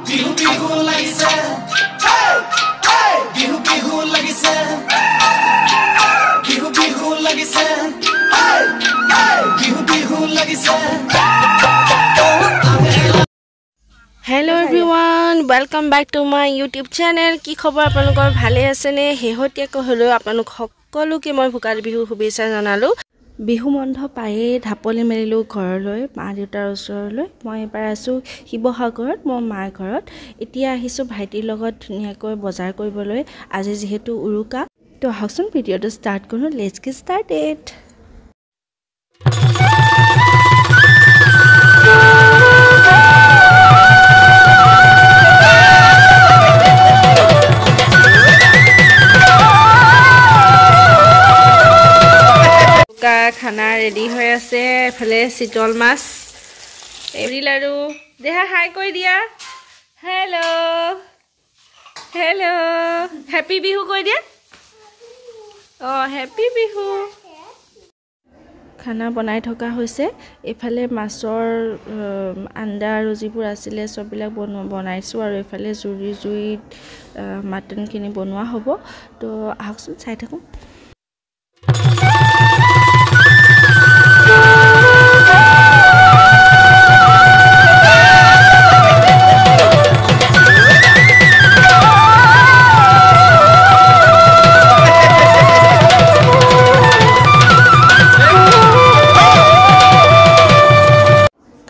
Bihu bihu লাগিছে hey hey bihu bihu লাগিছে bihu bihu লাগিছে hey hey bihu bihu লাগিছে Hello everyone, welcome back to my YouTube channel. কি খবৰ আপোনালোকৰ ভালে আছে নে? হেহতিয়াকৈ হলেও আপোনালোক সকলোকে মই ভোগালী বিহু শুভেচ্ছা জনালো। বিহু বন্ধ পায়ে ঢাপলি মেলিলো ঘৰলৈ মা দেউতাৰ ওচৰলৈ। মই এবাৰ আছো শিৱসাগৰত মোৰ মাৰ ঘৰত। এতিয়া আহিছো ভাইটিৰ লগত ধুনীয়াকৈ বজাৰ কৰিবলৈ। আজি যেহেতু উৰুকা তো আহকচোন ভিডিঅ'টো ষ্টাৰ্ট কৰো। Let's get started. খানা ৰেডি হৈ আছে। এফালে চিতল মাছ এৰি লাৰু দেহা হাই কৈ দিয়া। হেল্ল' হেল্ল' হেপী বিহু কৈ দিয়া। হেপী বিহু। খানা বনাই থকা হৈছে। এফালে মাছৰ আন্দা আৰু যিবোৰ আছিলে সববিলাক বনাইছোঁ আৰু এফালে জুইত মাটনখিনি বনোৱা হ'ব। তো আহকচোন চাই থাকোঁ।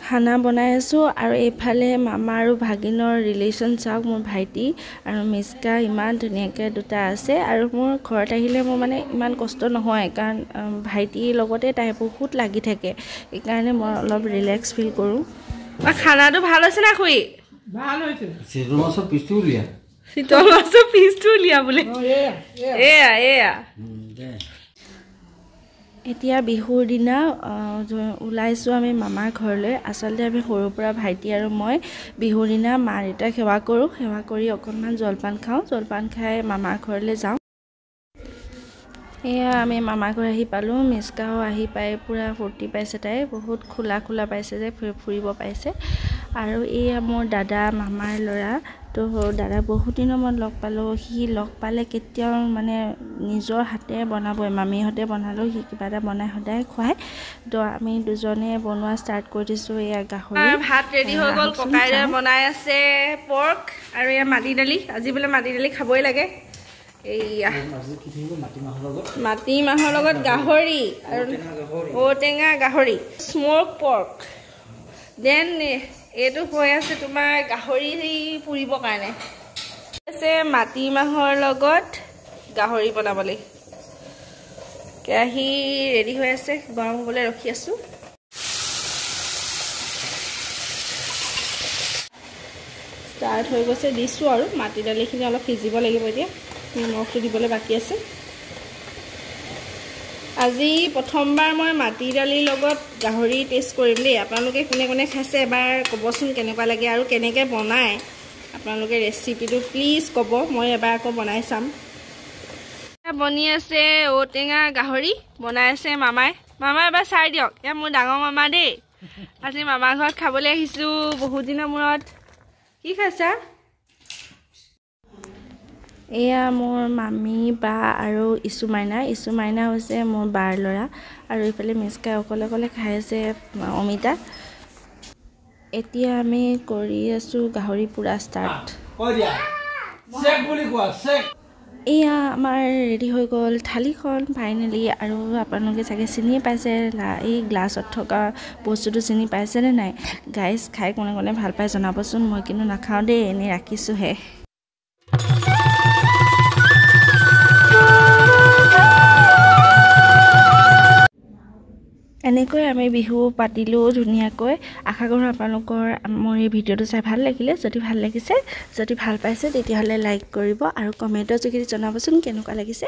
খানা বনাই আছোঁ আৰু এইফালে মামা আৰু ভাগিনৰ ৰিলেশ্যন চাওক। মোৰ ভাইটি আৰু মিস্কা ইমান ধুনীয়াকৈ দুটা আছে আৰু মোৰ ঘৰত আহিলে মোৰ মানে ইমান কষ্ট নহয়, কাৰণ ভাইটিৰ লগতে তাই বহুত লাগি থাকে। সেইকাৰণে মই অলপ ৰিলেক্স ফিল কৰোঁ। খানাটো ভাল হৈছে না খুৰী? ভাল হৈছে। চিতল মাছৰ পিচটো উলিয়া। চিতল মাছৰ পিচটো উলিয়া বোলে। এয়া এয়া এতিয়া বিহুৰ দিনা ওলাইছোঁ আমি মামাৰ ঘৰলৈ। আচলতে আমি সৰুৰ পৰা ভাইটি আৰু মই বিহুৰ দিনা মা দেউতাক সেৱা কৰোঁ। সেৱা কৰি অকণমান জলপান খাওঁ। জলপান খাই মামাৰ ঘৰলৈ যাওঁ। এয়া আমি মামাৰ ঘৰ আহি পালোঁ। মিস্কাও আহি পাই পূৰা ফূৰ্তি পাইছে। তাই বহুত খোলা পাইছে যে ফুৰিব পাইছে। আৰু এয়া মোৰ দাদা মামাৰ ল'ৰা। তো দাদা বহুত দিনৰ মূৰত লগ পালোঁ। সি লগ পালে কেতিয়াও মানে নিজৰ হাতে বনাবই। মামীহঁতে বনালেও সি কিবা এটা বনাই সদায় খুৱায়। তো আমি দুজনে বনোৱা ষ্টাৰ্ট কৰি দিছোঁ। এয়া গাহৰি ভাত ৰেডি হৈ গ'ল। ককাইৰে বনাই আছে পৰ্ক আৰু এয়া মাটি দালি। আজি বোলে মাটি দালি খাবই লাগে। এইয়া মাটিমাহৰ লগত গাহৰি আৰু ঔটেঙা গাহৰি স্মোক পৰ্ক। দেন এইটো হৈ আছে তোমাৰ গাহৰি পুৰিবৰ কাৰণে আছে। মাটিমাহৰ লগত গাহৰি বনাবলৈ কেৰাহী ৰেডি হৈ আছে। গৰম হ'বলৈ ৰখি আছোঁ। ষ্টাৰ্ট হৈ গৈছে। দিছোঁ আৰু মাটি দালিখিনি অলপ সিজিব লাগিব। এতিয়া নিমখটো দিবলৈ বাকী আছে। আজি প্ৰথমবাৰ মই মাটি দালিৰ লগত গাহৰি টেষ্ট কৰিম দেই। আপোনালোকে কোনে কোনে খাইছে এবাৰ ক'বচোন কেনেকুৱা লাগে আৰু কেনেকৈ বনায় আপোনালোকে ৰেচিপিটো প্লিজ ক'ব। মই এবাৰ আকৌ বনাই চাম। বনি আছে ঔটেঙা গাহৰি বনাই আছে মামাই। মামা এবাৰ চাই দিয়ক। এয়া মোৰ ডাঙৰ মামা দেই। আজি মামাৰ ঘৰত খাবলৈ আহিছোঁ বহুত দিনৰ মূৰত। কি খাইছা? এয়া মোৰ মামী বা আৰু ইছু মাইনা হৈছে মোৰ বাৰ ল'ৰা। আৰু এইফালে মিস্কাই অকলে খাই আছে অমিতা। এতিয়া আমি কৰি আছোঁ গাহৰি পুৰা ষ্টাৰ্ট। এয়া আমাৰ ৰেডি হৈ গ'ল থালিখন ফাইনেলি। আৰু আপোনালোকে চাগে চিনি পাইছে এই গ্লাছত থকা বস্তুটো চিনি পাইছেনে নাই? গাইজ খাই কোনে কোনে ভাল পায় জনাবচোন। মই কিন্তু নাখাওঁ দেই, এনেই ৰাখিছোঁহে। এনেকৈ আমি বিহু পাতিলোঁ ধুনীয়াকৈ। আশা কৰোঁ আপোনালোকৰ মোৰ এই ভিডিঅ'টো চাই ভাল লাগিলে। যদি ভাল লাগিছে, যদি ভাল পাইছে তেতিয়াহ'লে লাইক কৰিব আৰু কমেণ্টৰ যোগেদি জনাবচোন কেনেকুৱা লাগিছে।